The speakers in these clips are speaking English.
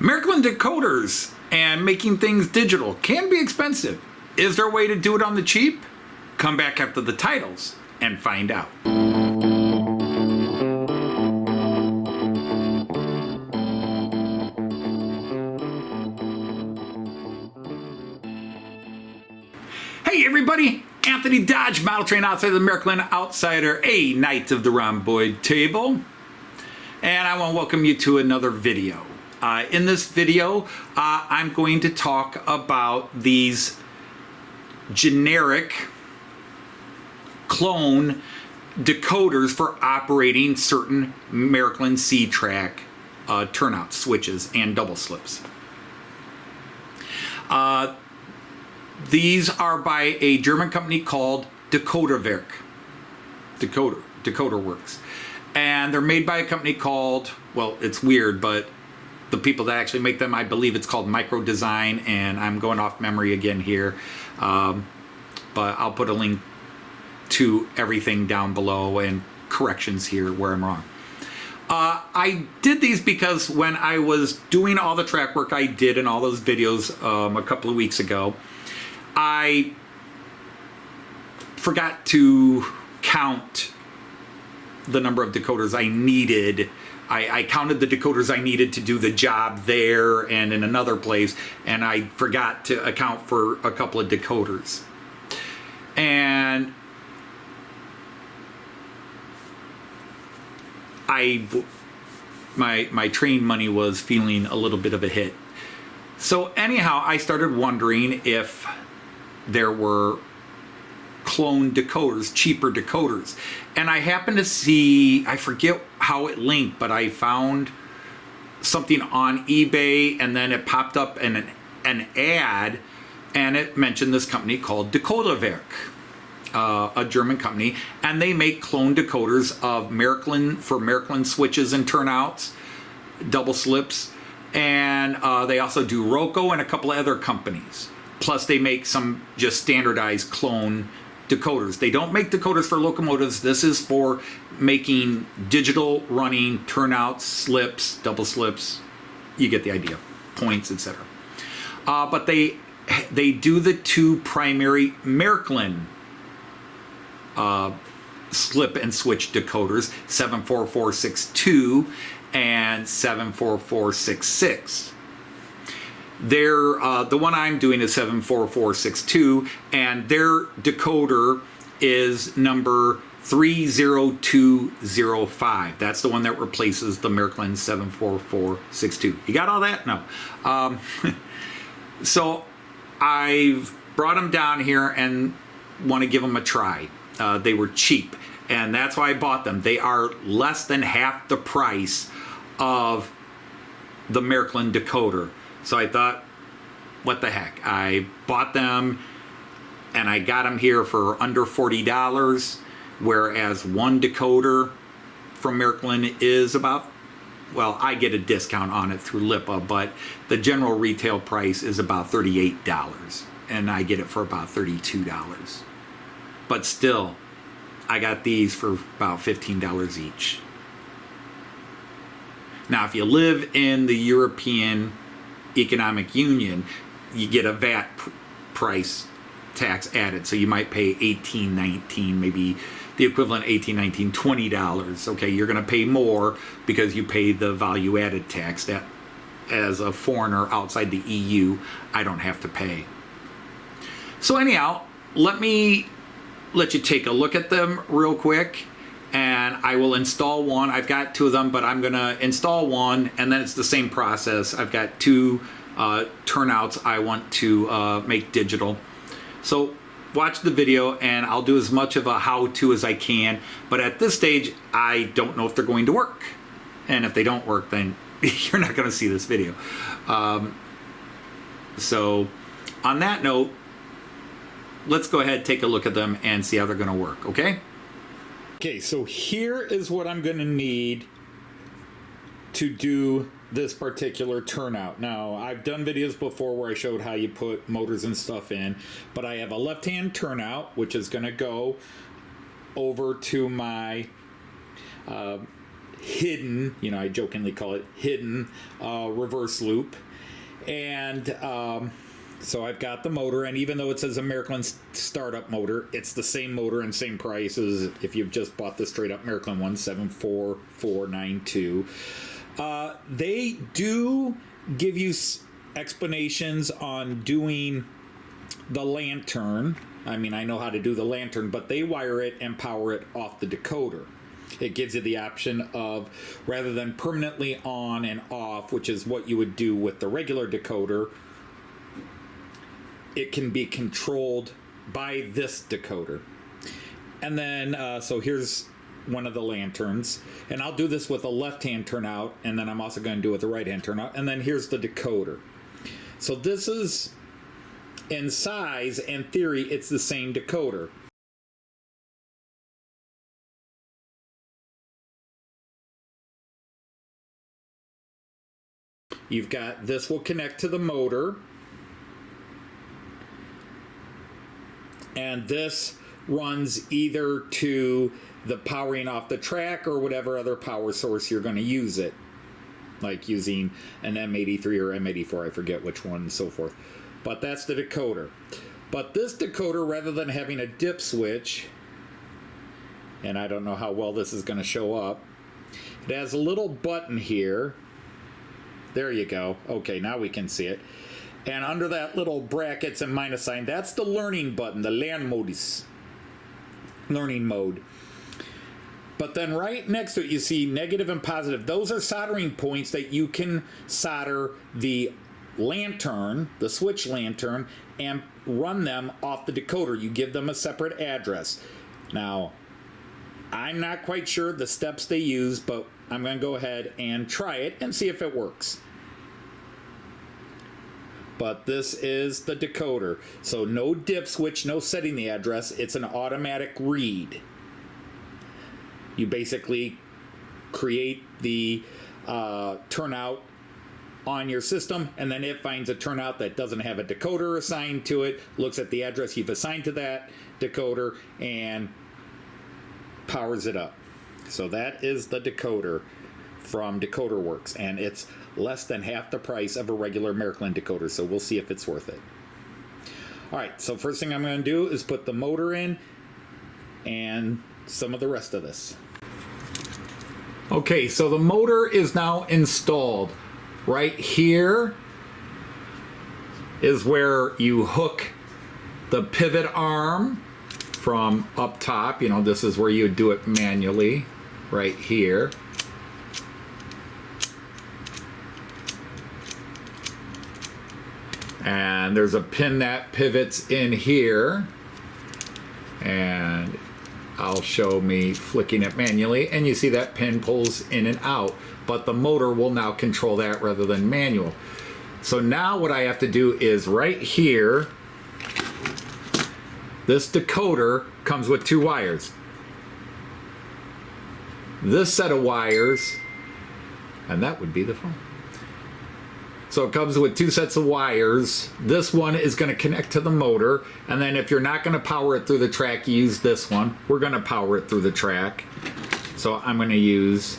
Märklin decoders and making things digital can be expensive. Is there a way to do it on the cheap? Come back after the titles and find out. Hey everybody, Anthony Dodge, Model Train Outsider, the Märklin Outsider, a Knight of the Rhomboid Table. And I want to welcome you to another video. In this video, I'm going to talk about these generic clone decoders for operating certain Märklin C-Track turnout switches and double slips. These are by a German company called Decoderwerk. Decoderworks. And they're made by a company called, well, it's weird, but the people that actually make them, I believe it's called Micron-Dynamics, and I'm going off memory again here. But I'll put a link to everything down below and corrections here where I'm wrong. I did these because when I was doing all the track work I did in all those videos a couple of weeks ago, I forgot to count the number of decoders I needed. I counted the decoders I needed to do the job there and in another place, and I forgot to account for a couple of decoders. And my train money was feeling a little bit of a hit. So anyhow, I started wondering if there were clone decoders, cheaper decoders. And I happened to see, I forget how it linked, but I found something on eBay, and then it popped up in an ad, and it mentioned this company called Decoderwerk, a German company, and they make clone decoders of Märklin, for Märklin switches and turnouts, double slips, and they also do Roco and a couple of other companies. Plus they make some just standardized clone decoders. They don't make decoders for locomotives. This is for making digital running turnouts, slips, double slips. You get the idea. Points, etc. But they do the two primary Märklin slip and switch decoders, 74462 and 74466. The one I'm doing is 74462, and their decoder is number 30205. That's the one that replaces the Märklin 74462. You got all that? No. So I've brought them down here and want to give them a try. They were cheap, and that's why I bought them. They are less than half the price of the Märklin decoder. So I thought, what the heck? I bought them and I got them here for under $40, whereas one decoder from Märklin is about, well, I get a discount on it through LIPA, but the general retail price is about $38, and I get it for about $32. But still, I got these for about $15 each. Now, if you live in the European Economic Union, you get a VAT price tax added, so you might pay $18, $19, maybe the equivalent $18, $19, $20. Okay, you're going to pay more because you pay the value added tax that as a foreigner outside the EU I don't have to pay. So anyhow, let me let you take a look at them real quick, and I will install one. I've got two of them, but I'm gonna install one, and then it's the same process. I've got two turnouts I want to make digital. So watch the video, and I'll do as much of a how-to as I can, but at this stage I don't know if they're going to work, and if they don't work, then you're not going to see this video. So on that note, let's go ahead, take a look at them and see how they're going to work, okay? Okay, so here is what I'm going to need to do this particular turnout. Now, I've done videos before where I showed how you put motors and stuff in, but I have a left-hand turnout, which is going to go over to my hidden, I jokingly call it hidden reverse loop. And so I've got the motor, and even though it says a Märklin startup motor, it's the same motor and same price as if you've just bought the straight up Märklin one, 74492. They do give you explanations on doing the lantern. I mean, I know how to do the lantern, but they wire it and power it off the decoder. It gives you the option of, rather than permanently on and off, which is what you would do with the regular decoder, it can be controlled by this decoder. And then, so here's one of the lanterns. And I'll do this with a left-hand turnout, and then I'm also going to do it with the right-hand turnout. And then here's the decoder. So this is, in size and theory, it's the same decoder. You've got, this will connect to the motor, and this runs either to the powering off the track or whatever other power source you're going to use it, like using an M83 or M84, I forget which one, and so forth. But that's the decoder. But this decoder, rather than having a dip switch, and I don't know how well this is going to show up, it has a little button here. There you go. Okay, now we can see it. And under that little brackets and minus sign, that's the learning button, the Lernmodus. Learning mode. But then right next to it, you see negative and positive. Those are soldering points that you can solder the lantern, the switch lantern, and run them off the decoder. You give them a separate address. Now, I'm not quite sure the steps they use, but I'm going to go ahead and try it and see if it works. But this is the decoder. So no dip switch, no setting the address. It's an automatic read. You basically create the turnout on your system, and then it finds a turnout that doesn't have a decoder assigned to it, looks at the address you've assigned to that decoder, and powers it up. So that is the decoder from Decoderwerk, and it's less than half the price of a regular Märklin decoder, so we'll see if it's worth it. Alright, so first thing I'm going to do is put the motor in and some of the rest of this. Okay, so the motor is now installed. Right here is where you hook the pivot arm from up top. This is where you would do it manually, right here. And there's a pin that pivots in here, and I'll show me flicking it manually, and you see that pin pulls in and out, but the motor will now control that rather than manual. So now what I have to do is right here, this decoder comes with two wires. This set of wires, and that would be the phone. So it comes with two sets of wires. This one is going to connect to the motor, and then if you're not going to power it through the track, you use this one. We're going to power it through the track. So I'm going to use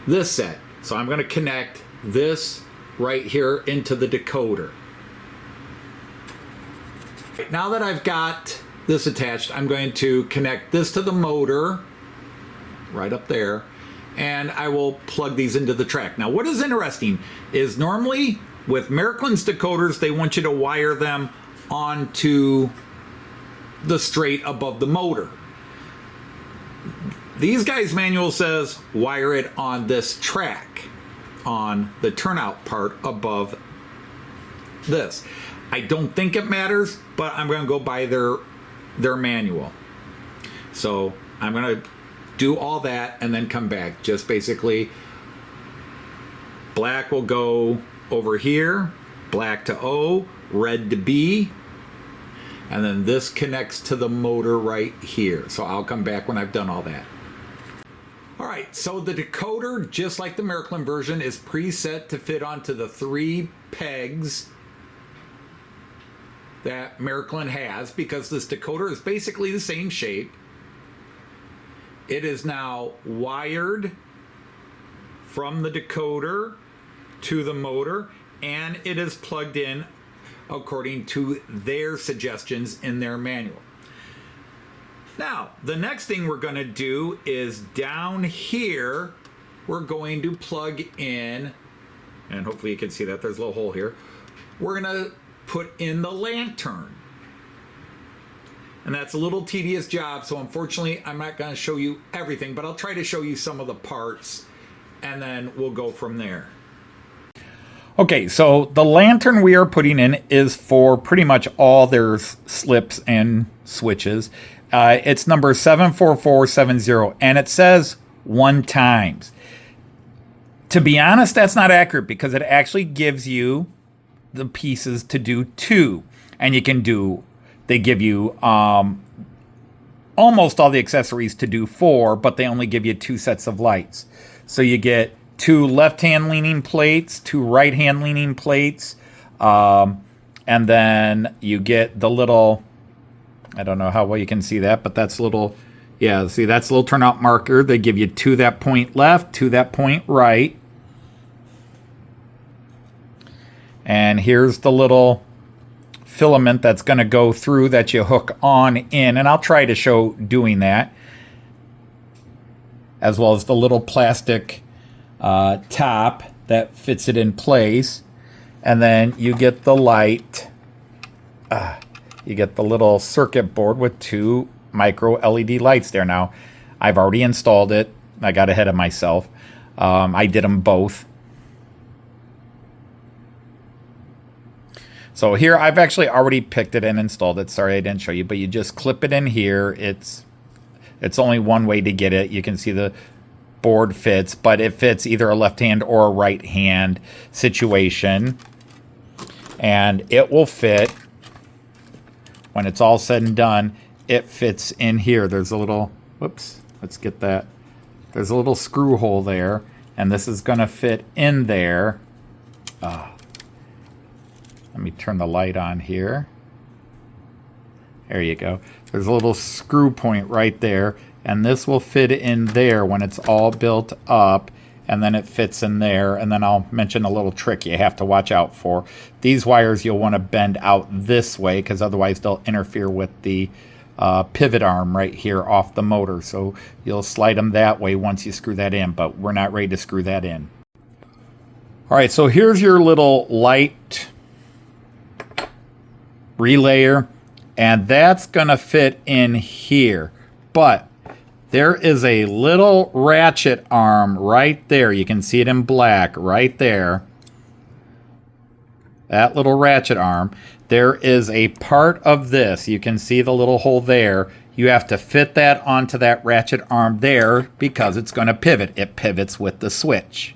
this set. So I'm going to connect this right here into the decoder. Now that I've got this attached, I'm going to connect this to the motor right up there, and I will plug these into the track. Now what is interesting is normally with Märklin's decoders, they want you to wire them onto the straight above the motor. These guys' manual says wire it on this track, on the turnout part above this. I don't think it matters, but I'm going to go by their manual. So I'm going to do all that and then come back. Just basically, black will go over here, black to O, red to B, and then this connects to the motor right here. So I'll come back when I've done all that. Alright, so the decoder, just like the Märklin version, is preset to fit onto the 3 pegs that Märklin has, because this decoder is basically the same shape. It is now wired from the decoder to the motor, and it is plugged in according to their suggestions in their manual. Now, the next thing we're going to do is down here, we're going to plug in, and hopefully you can see that there's a little hole here. We're going to put in the lantern. And that's a little tedious job, so unfortunately I'm not going to show you everything, but I'll try to show you some of the parts, and then we'll go from there. Okay, so the lantern we are putting in is for pretty much all their slips and switches. It's number 74470, and it says 1 times. To be honest, that's not accurate because it actually gives you the pieces to do 2. And you can do, they give you almost all the accessories to do 4, but they only give you 2 sets of lights. So you get 2 left-hand leaning plates, 2 right-hand leaning plates, and then you get the little, I don't know how well you can see that, but that's a little, yeah, see, that's a little turnout marker. They give you 2 that point left, 2 that point right. And here's the little filament that's going to go through that you hook on in, and I'll try to show doing that, as well as the little plastic top that fits it in place. And then you get the light. You get the little circuit board with 2 micro LED lights there. Now, I've already installed it. I got ahead of myself. I did them both. So here, I've actually already picked it and installed it. Sorry I didn't show you, but you just clip it in here. It's only one way to get it. You can see the board fits, but it fits either a left hand or a right hand situation. And it will fit, when it's all said and done, it fits in here. There's a little, whoops, let's get that. There's a little screw hole there, and this is going to fit in there. Let me turn the light on here. There you go. There's a little screw point right there, and this will fit in there when it's all built up, and then it fits in there. And then I'll mention a little trick you have to watch out for. These wires you'll want to bend out this way, because otherwise they'll interfere with the pivot arm right here off the motor. So you'll slide them that way once you screw that in, but we're not ready to screw that in. All right, so here's your little light relayer, and that's going to fit in here. But there is a little ratchet arm right there. You can see it in black right there. That little ratchet arm. There is a part of this. You can see the little hole there. You have to fit that onto that ratchet arm there because it's going to pivot. It pivots with the switch.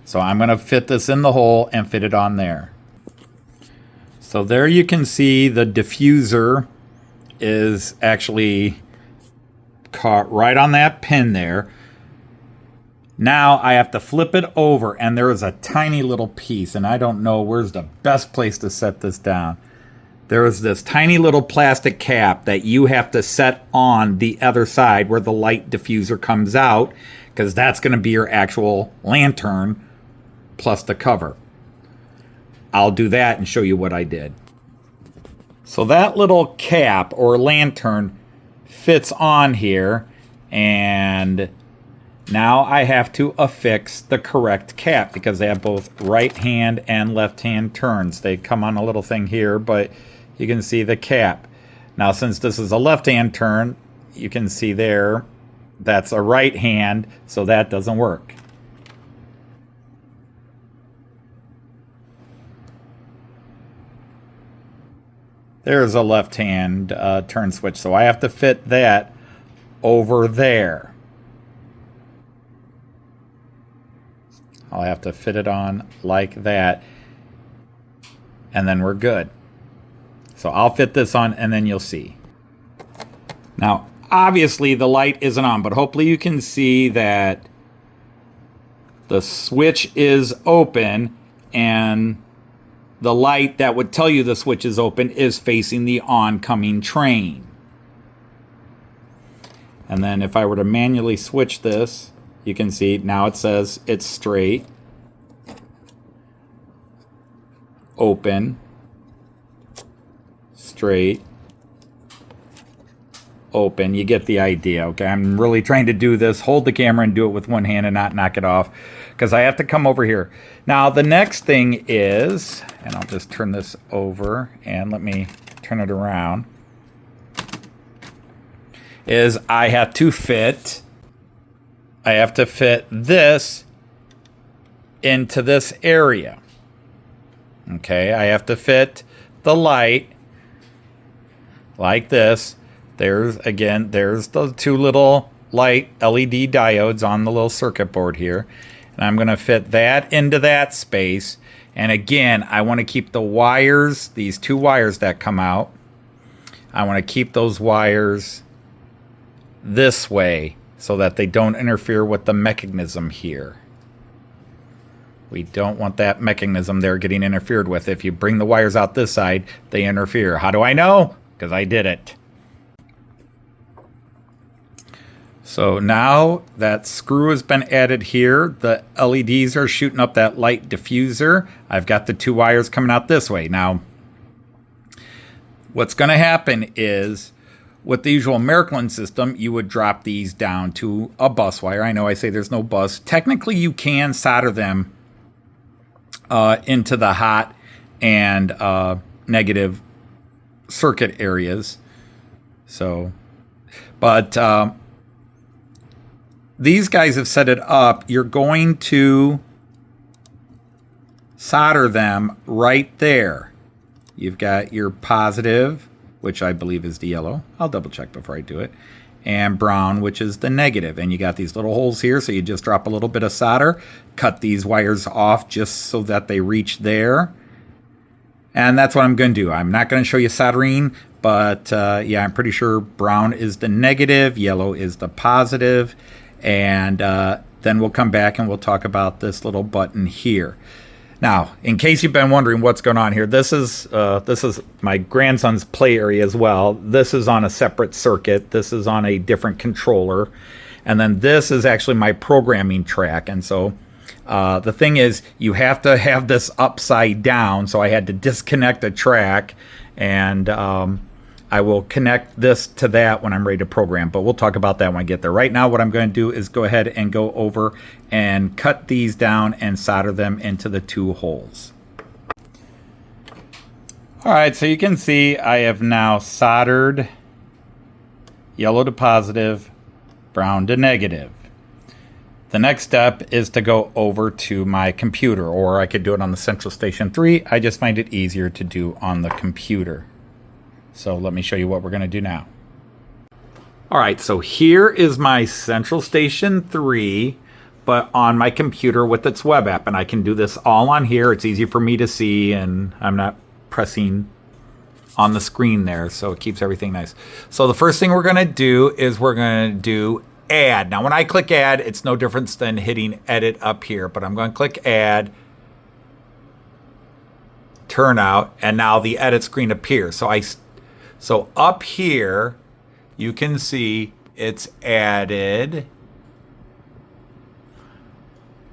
So I'm going to fit this in the hole and fit it on there. So there you can see the diffuser is actually caught right on that pin there. Now I have to flip it over, and there is a tiny little piece, and I don't know where's the best place to set this down. There is this tiny little plastic cap that you have to set on the other side where the light diffuser comes out, because that's going to be your actual lantern plus the cover. I'll do that and show you what I did. So that little cap or lantern fits on here, and now I have to affix the correct cap because they have both right hand and left hand turns. They come on a little thing here, but you can see the cap. Now since this is a left hand turn, you can see there that's a right hand, so that doesn't work. There's a left-hand turn switch, so I have to fit that over there. I'll have to fit it on like that, and then we're good. So I'll fit this on, and then you'll see. Now, obviously, the light isn't on, but hopefully you can see that the switch is open, and the light that would tell you the switch is open is facing the oncoming train. And then if I were to manually switch this, You can see now it says it's straight, open, straight, open. You get the idea, okay? I'm really trying to do this, hold the camera and do it with one hand and not knock it off, because I have to come over here. Now, the next thing is, and I'll just turn this over and let me turn it around, is I have to fit this into this area. Okay, I have to fit the light like this. There's the two little light LED diodes on the little circuit board here. And I'm going to fit that into that space. And again, I want to keep the wires, these two wires that come out, I want to keep those wires this way so that they don't interfere with the mechanism here. We don't want that mechanism there getting interfered with. If you bring the wires out this side, they interfere. How do I know? Because I did it. So now that screw has been added here, the LEDs are shooting up that light diffuser. I've got the two wires coming out this way. Now, what's going to happen is, with the usual Märklin system, you would drop these down to a bus wire. I know I say there's no bus. Technically, you can solder them into the hot and negative circuit areas. So, but these guys have set it up. You're going to solder them right there. You've got your positive, which I believe is the yellow. I'll double check before I do it. And brown, which is the negative. And you got these little holes here, so you just drop a little bit of solder, cut these wires off just so that they reach there. And that's what I'm going to do. I'm not going to show you soldering, but yeah, I'm pretty sure brown is the negative, yellow is the positive. And then we'll come back and we'll talk about this little button here. Now, in case you've been wondering what's going on here, this is my grandson's play area as well. This is on a separate circuit. This is on a different controller. And then this is actually my programming track. And so the thing is, you have to have this upside down. So I had to disconnect the track, and I will connect this to that when I'm ready to program, but we'll talk about that when I get there. Right now, what I'm going to do is go ahead and go over and cut these down and solder them into the two holes. All right, so you can see I have now soldered yellow to positive, brown to negative. The next step is to go over to my computer, or I could do it on the Central Station 3. I just find it easier to do on the computer. So let me show you what we're going to do now. All right, so here is my Central Station 3, but on my computer with its web app. And I can do this all on here. It's easy for me to see, and I'm not pressing on the screen there, so it keeps everything nice. So the first thing we're going to do is we're going to do add. Now, when I click add, it's no difference than hitting edit up here, but I'm going to click add, turnout, and now the edit screen appears. So up here, you can see it's added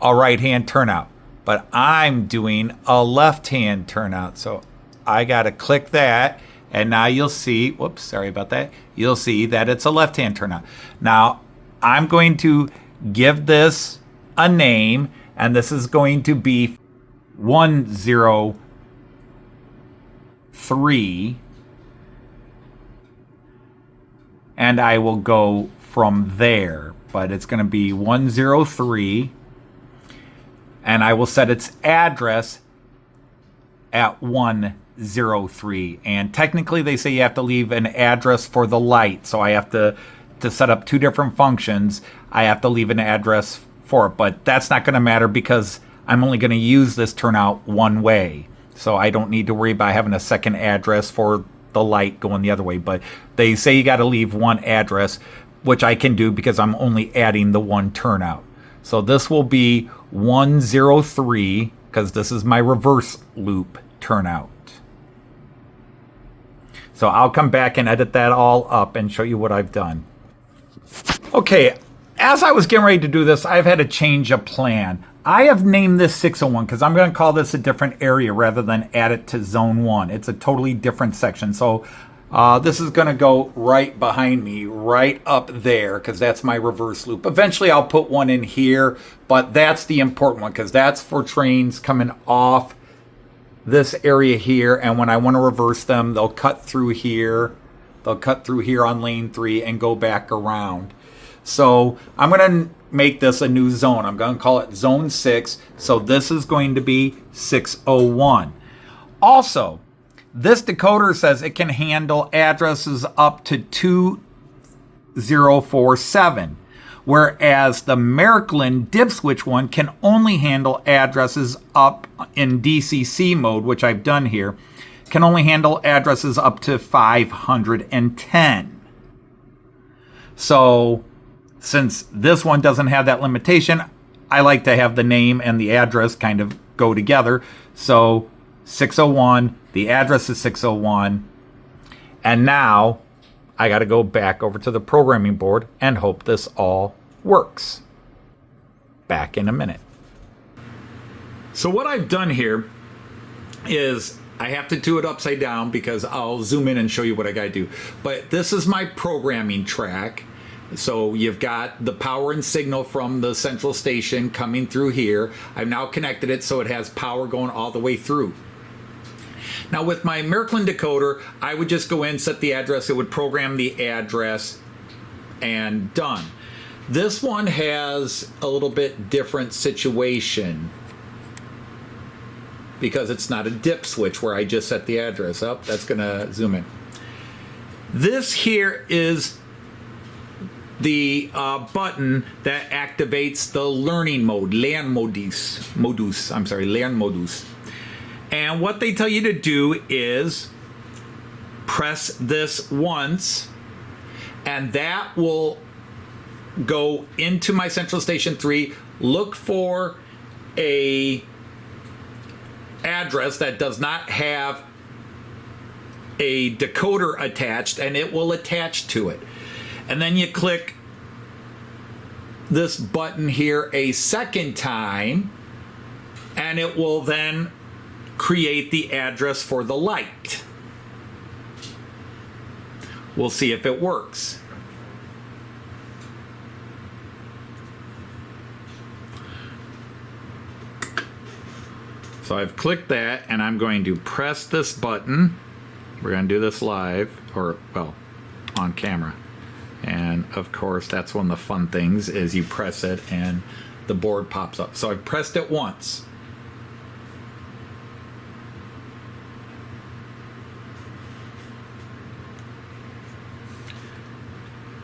a right-hand turnout, but I'm doing a left-hand turnout. So I got to click that, and now you'll see, whoops, sorry about that. You'll see that it's a left-hand turnout. Now, I'm going to give this a name, and this is going to be 103. And I will go from there, but it's going to be 103, and I will set its address at 103. And technically, they say you have to leave an address for the light, so I have to set up two different functions. I have to leave an address for it, but that's not going to matter because I'm only going to use this turnout one way, so I don't need to worry about having a second address for the light going the other way. But they say you got to leave one address, which I can do because I'm only adding the one turnout. So this will be 103 because this is my reverse loop turnout. So I'll come back and edit that all up and show you what I've done. Okay, as I was getting ready to do this, I've had a change of plan. I have named this 601 because I'm going to call this a different area rather than add it to zone 1. It's a totally different section. So this is going to go right behind me, right up there, because that's my reverse loop. Eventually I'll put one in here, but that's the important one because that's for trains coming off this area here. And when I want to reverse them, they'll cut through here. They'll cut through here on lane 3 and go back around. So I'm going to make this a new zone. I'm going to call it zone 6. So this is going to be 601. Also, this decoder says it can handle addresses up to 2047, whereas the Märklin dip switch one can only handle addresses up in DCC mode, which I've done here, can only handle addresses up to 510. So since this one doesn't have that limitation, I like to have the name and the address kind of go together. So 601, the address is 601. And now I got to go back over to the programming board and hope this all works. Back in a minute. So what I've done here is I have to do it upside down because I'll zoom in and show you what I got to do. But this is my programming track. So you've got the power and signal from the central station coming through here. I've now connected it so it has power going all the way through. Now with my Märklin decoder, I would just go in, set the address, it would program the address, and done. This one has a little bit different situation because it's not a dip switch where I just set the address up. That's gonna zoom in. This here is the button that activates the learning mode, Lernmodus. And what they tell you to do is press this once, and that will go into my central station 3, look for a address that does not have a decoder attached, and it will attach to it. And then you click this button here a second time, and it will then create the address for the light. We'll see if it works. So I've clicked that, and I'm going to press this button. We're going to do this live, or, well, on camera. And of course, that's one of the fun things is you press it and the board pops up. So I've pressed it once.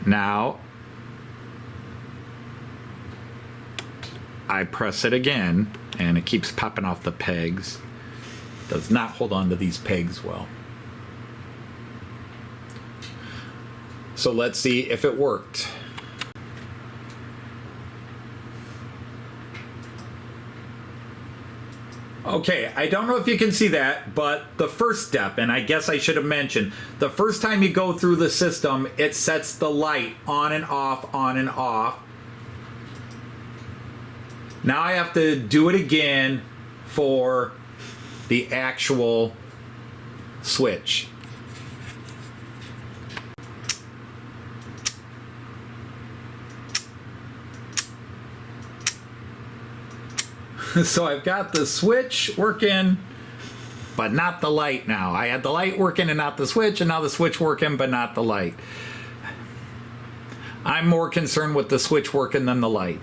Now I press it again and it keeps popping off the pegs. Does not hold on to these pegs well. So let's see if it worked. Okay, I don't know if you can see that, but the first step, and I guess I should have mentioned, the first time you go through the system, it sets the light on and off, on and off. Now I have to do it again for the actual switch. So I've got the switch working, but not the light now. I had the light working and not the switch, and now the switch working, but not the light. I'm more concerned with the switch working than the light.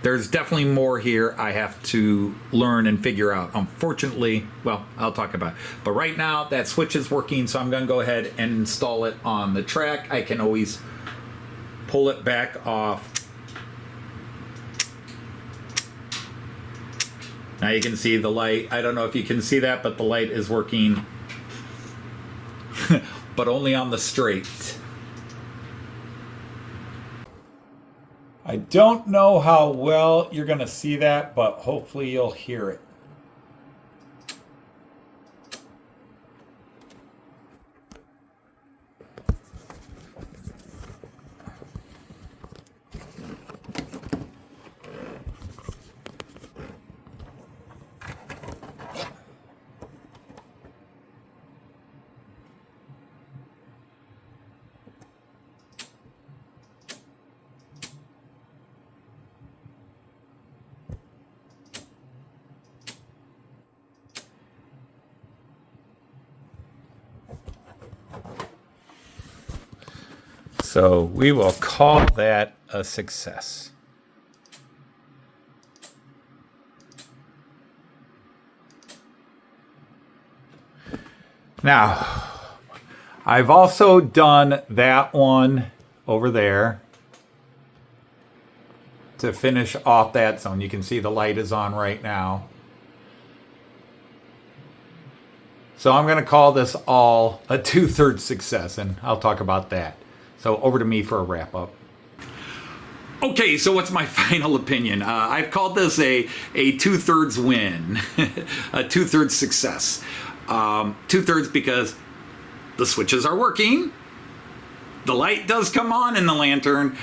There's definitely more here I have to learn and figure out. Unfortunately, well, I'll talk about it. But right now, that switch is working, so I'm going to go ahead and install it on the track. I can always pull it back off. Now you can see the light. I don't know if you can see that, but the light is working, but only on the straight. I don't know how well you're going to see that, but hopefully you'll hear it. So we will call that a success. Now, I've also done that one over there to finish off that zone. You can see the light is on right now. So I'm going to call this all a 2/3 success, and I'll talk about that. So over to me for a wrap up. Okay, so what's my final opinion? I've called this a 2/3 win, a 2/3 success. 2/3 because the switches are working, the light does come on in the lantern,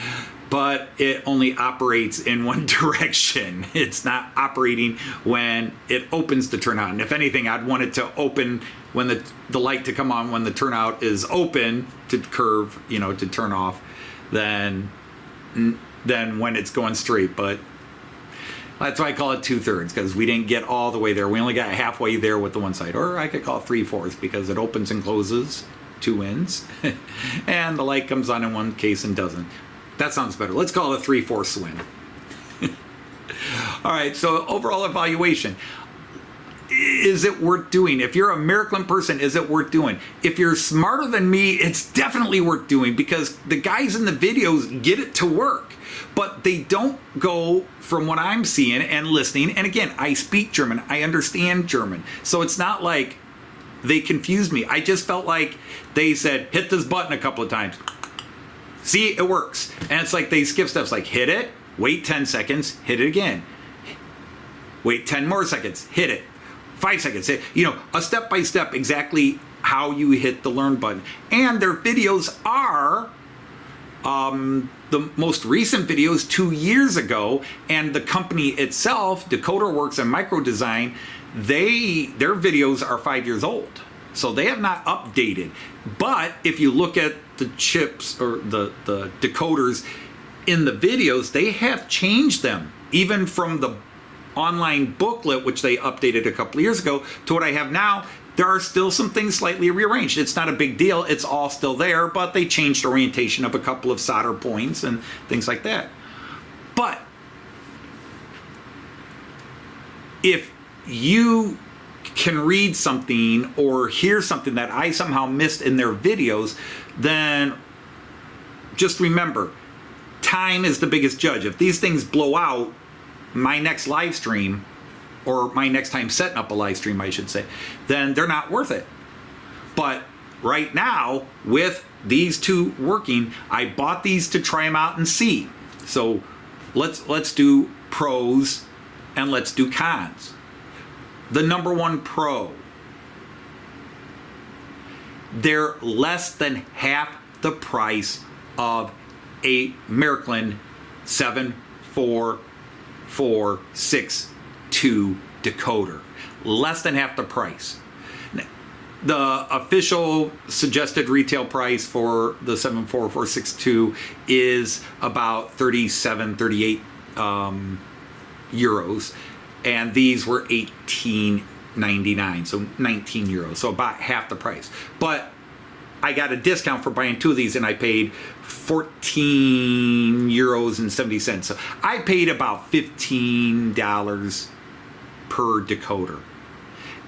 but it only operates in one direction. It's not operating when it opens to turn on. And if anything, I'd want it to open when the light to come on when the turnout is open to curve, to turn off, then when it's going straight. But that's why I call it 2/3, because we didn't get all the way there. We only got halfway there with the one side. Or I could call it 3/4 because it opens and closes, 2 ends, and the light comes on in one case and doesn't. That sounds better. Let's call it a 3/4 win. All right, so overall evaluation. Is it worth doing? If you're a Märklin person, is it worth doing? If you're smarter than me, it's definitely worth doing, because the guys in the videos get it to work, but they don't go from what I'm seeing and listening. And again, I speak German. I understand German. So it's not like they confused me. I just felt like they said, hit this button a couple of times. See, it works. And it's like they skip steps, like hit it, wait 10 seconds, hit it again. Wait 10 more seconds, hit it. 5 seconds, a step-by-step exactly how you hit the learn button. And their videos are the most recent videos 2 years ago, and the company itself, Decoderwerk and Micro-Design, their videos are 5 years old. So they have not updated. But if you look at the chips or the decoders in the videos, they have changed them, even from the online booklet, which they updated a couple of years ago, to what I have now. There are still some things slightly rearranged. It's not a big deal. It's all still there, but they changed orientation of a couple of solder points and things like that. But if you can read something or hear something that I somehow missed in their videos, then just remember, time is the biggest judge. If these things blow out, my next live stream, or my next time setting up a live stream, I should say, then they're not worth it. But right now, with these two working, I bought these to try them out and see. So let's do pros and let's do cons. The number one pro, they're less than half the price of a Märklin 74462 decoder. Less than half the price. The official suggested retail price for the 74462 is about 38 euros, and these were 18.99, so 19 euros, so about half the price. But I got a discount for buying two of these, and I paid 14 euros and 70 cents. So I paid about $15 per decoder.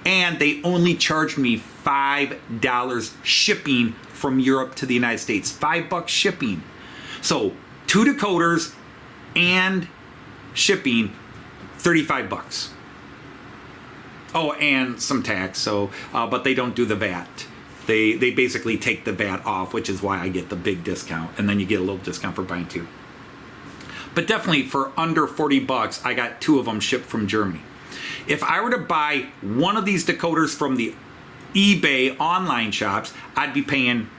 And they only charged me $5 shipping from Europe to the United States. $5 shipping. So 2 decoders and shipping, $35. Oh, and some tax. So, but they don't do the VAT. They basically take the VAT off, which is why I get the big discount, and then you get a little discount for buying two. But definitely for under $40, I got 2 of them shipped from Germany. If I were to buy one of these decoders from the eBay online shops, I'd be paying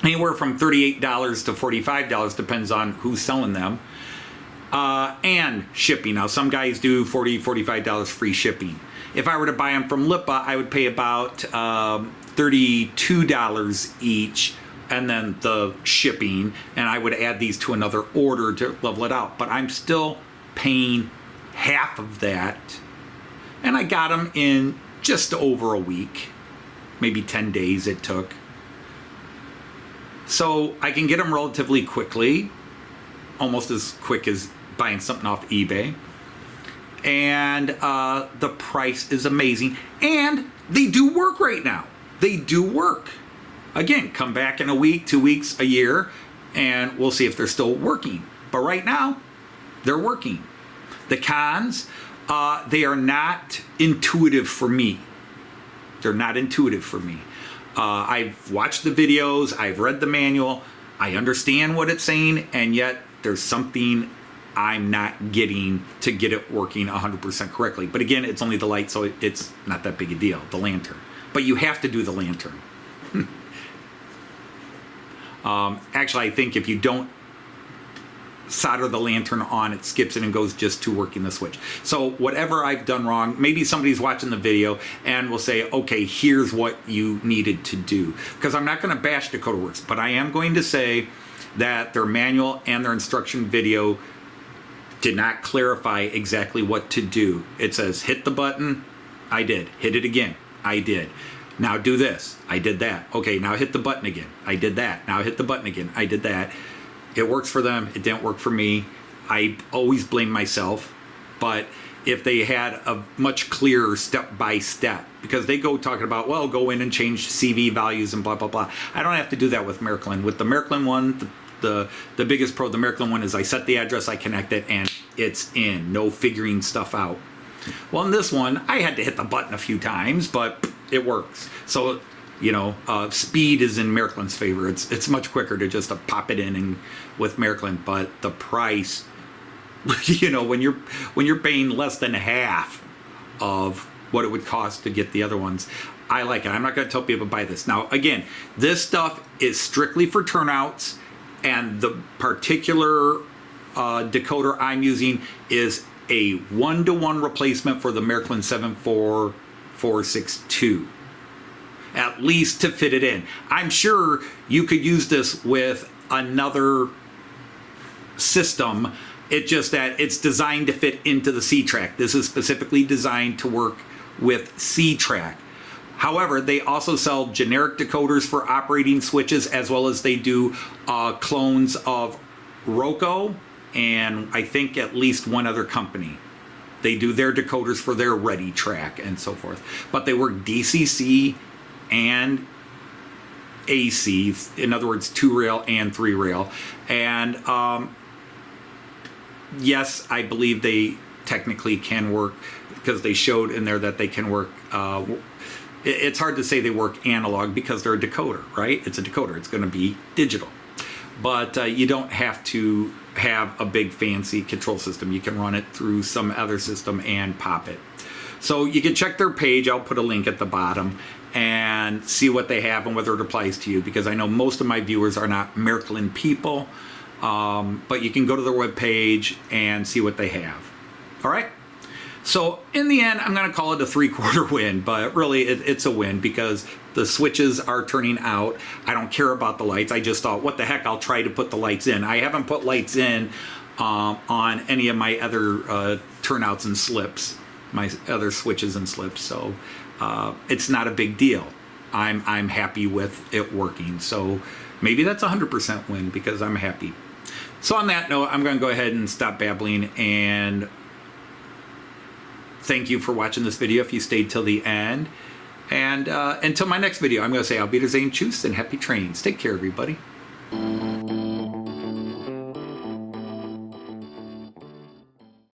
anywhere from $38 to $45, depends on who's selling them, and shipping. Now, some guys do $40, $45 free shipping. If I were to buy them from Lipa, I would pay about $32 each, and then the shipping, and I would add these to another order to level it out. But I'm still paying half of that, and I got them in just over a week, maybe 10 days it took. So I can get them relatively quickly, almost as quick as buying something off eBay. And the price is amazing. And they do work right now. They do work. Again, come back in a week, 2 weeks, a year, and we'll see if they're still working. But right now, they're working. The cons, they are not intuitive for me. They're not intuitive for me. I've watched the videos, I've read the manual, I understand what it's saying, and yet there's something I'm not getting to get it working 100% correctly. But again, it's only the light, so it's not that big a deal, the lantern. But you have to do the lantern. Actually, I think if you don't solder the lantern on, it skips it and goes just to working the switch. So whatever I've done wrong, maybe somebody's watching the video and will say, okay, here's what you needed to do. Because I'm not going to bash Decoderwerk, but I am going to say that their manual and their instruction video did not clarify exactly what to do. It says, hit the button, I did. Hit it again, I did. Now do this, I did that. Okay, now hit the button again, I did that. Now hit the button again, I did that. It works for them, it didn't work for me. I always blame myself, but if they had a much clearer step-by-step, because they go talking about, well, go in and change CV values and blah, blah, blah. I don't have to do that with Märklin. With the Märklin one, the biggest pro, the Märklin one is I set the address, I connect it, and it's in, no figuring stuff out. Well, in this one, I had to hit the button a few times, but it works. So, you know, speed is in Märklin's favor. It's much quicker to just pop it in and with Märklin, but the price, you know, when you're paying less than half of what it would cost to get the other ones, I like it. I'm not going to tell people to buy this. Now, again, this stuff is strictly for turnouts, and the particular decoder I'm using is a 1-to-1 replacement for the Märklin 74462. At least to fit it in. I'm sure you could use this with another system. It's just that it's designed to fit into the C-Track. This is specifically designed to work with C-Track. However, they also sell generic decoders for operating switches, as well as they do clones of Roku and I think at least one other company. They do their decoders for their Ready Track and so forth. But they work DCC and AC, in other words, 2-rail and 3-rail. And yes, I believe they technically can work, because they showed in there that they can work. It's hard to say they work analog because they're a decoder, right? It's a decoder. It's going to be digital. But you don't have to have a big fancy control system. You can run it through some other system and pop it. So you can check their page. I'll put a link at the bottom and see what they have and whether it applies to you, because I know most of my viewers are not Märklin people, but you can go to their webpage and see what they have. All right. So in the end, I'm going to call it a 3/4 win, but really it's a win because the switches are turning out. I don't care about the lights. I just thought, what the heck, I'll try to put the lights in. I haven't put lights in on any of my other turnouts and slips, my other switches and slips. So it's not a big deal. I'm happy with it working. So maybe that's a 100% win because I'm happy. So on that note, I'm going to go ahead and stop babbling and thank you for watching this video if you stayed till the end. And until my next video, I'm going to say Auf Wiedersehen, tschüss, and happy trains. Take care, everybody.